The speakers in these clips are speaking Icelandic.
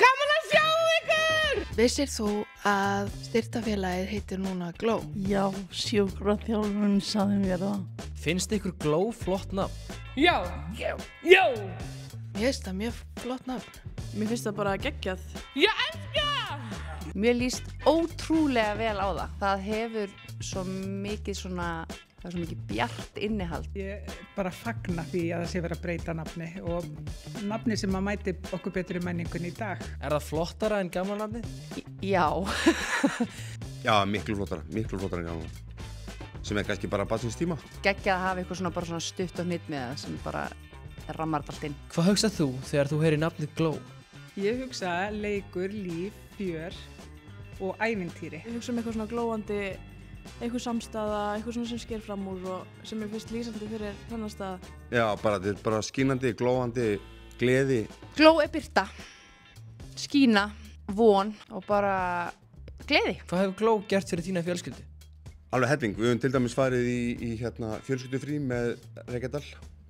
Gaman að sjá ykkur! Vissir þú að styrktafélagið heitir núna Glow? Já, sjúkraþjálfun sagði mér það. Finnst ykkur Glow flott nafn? Já. Mér finnst það mjög flott nafn. Mér finnst það bara geggjað. Ég elska! Mér líst ótrúlega vel á það. Það hefur svo mikið svona, það er svo mikið bjart innihald. Ég bara fagna því að það sé verið að breyta nafni og nafni sem að mæti okkur betur í menningunni í dag. Er það flottara en gamla nafni? Já. Já, miklu flottara en gamla. Sem er kannski bara barnsins tíma. Geggjað að hafa eitthvað svona, bara svona stutt og hnitt með það sem bara rammar allt inn. Hvað hugsað þú þegar þú heyrir nafnið Glow? Ég hugsa leikur, líf, fjör og ævintýri. Ég hugsa eitthvað svona glóandi, eitthvað samstæða, eitthvað svona sem sker fram úr og sem finnst lýsandi fyrir þennan stað. Já, þetta er bara skínandi, glóandi, gleði. Glow er birta, skína, von og bara gleði. Hvað hefur Glow gert fyrir þína fjölskyldu? Alveg helling. Við höfum til dæmis farið í fjölskyldufrí með Reykjadal.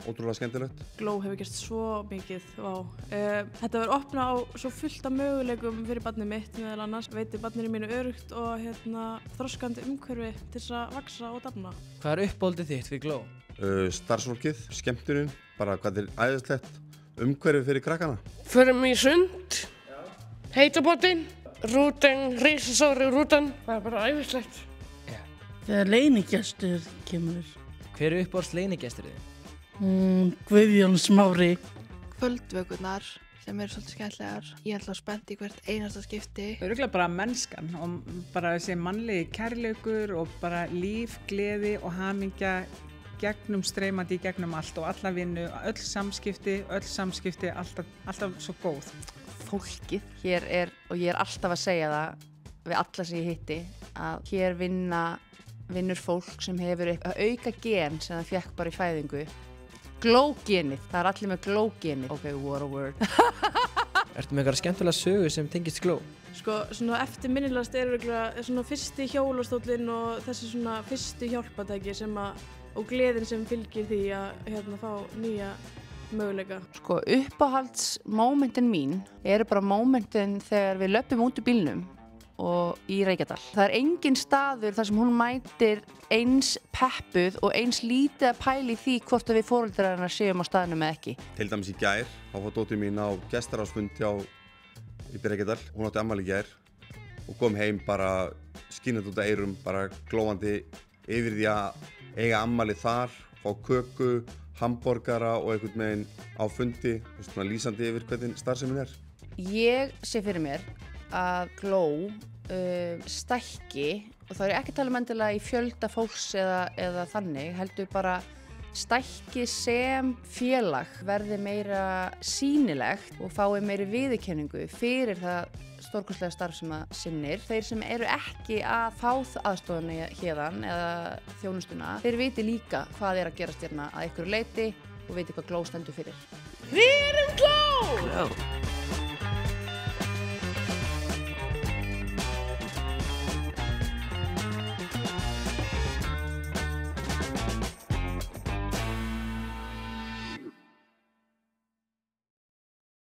Ótrúlega skemmtilegt. Glow hefur gert svo mikið, vá. Þetta verður opnað á svo fullt af möguleikum fyrir barnið mitt meðal annars. Veitir barninu mínu öruggt og þroskandi umhverfi til þess að vaxa og dafna. Hvað er uppáhaldið þitt við Glow? Starfsfólkið, skemmtunin, bara hvað er æðislegt umhverfi fyrir krakkana. Förum í sund, heitabotinn, rútan, risastóri rútan. Það er bara æðislegt. Þegar leynigestur kemur. Hver er uppáhalds leynigesturinn þinn? Guðjón Smári. Kvöldvökurnar sem eru svolítið skemmtilegar. Ég ætla spennt í hvert einasta skipti. Örugglega bara mennskan og bara þessi mannlegi kærleikur og bara líf, gleði og hamingja gegnum streymandi gegnum allt og alla vinnu, öll samskipti, alltaf svo góð. Fólkið hér er, og ég er alltaf að segja það við alla sem ég hitti, að hér vinnur fólk sem hefur að auka gen sem það fekk bara í fæðingu. Glow-genið, það er allir með glow-genið. Ok, what a word. Ertu með eitthvað skemmtilega sögu sem tengist Glow? Sko, svona eftirminnilegast er svona fyrsti hjólastóllinn og þessi svona fyrstu hjálpatæki og gleðin sem fylgir því að fá nýja möguleika. Sko, uppáhaldsmómentin mín eru bara mómentin þegar við löpum út úr bílnum og í Reykjadal. Það er engin staður þar sem hún mætir eins peppuð og eins lítið að pæla í því hvort við foreldrar hennar séum á staðnum eða ekki. Til dæmis í gær, þá var dóttir mín á gestaráðsfund í Reykjadal. Hún átti afmæli í gær og kom heim bara skínandi út af eyrum, bara glóandi yfir því að eiga afmæli þar, fá köku, hamborgara og einhvern veginn á fundi, svona lýsandi yfir hvernig starfsemin er. Ég sé fyrir mér að Glow stækki, og þá er ég ekki að tala endilega í fjölda fólks eða þannig, heldur bara stækki sem félag verði meira sýnilegt og fái meiri viðurkenningu fyrir það stórkostlega starf sem það sinnir. Þeir sem eru ekki að fá aðstofuna héðan eða þjónustuna, þeir viti líka hvað er að gerast hérna að einhverju leyti og viti hvað Glow stendur fyrir. Við erum Glow! Glow.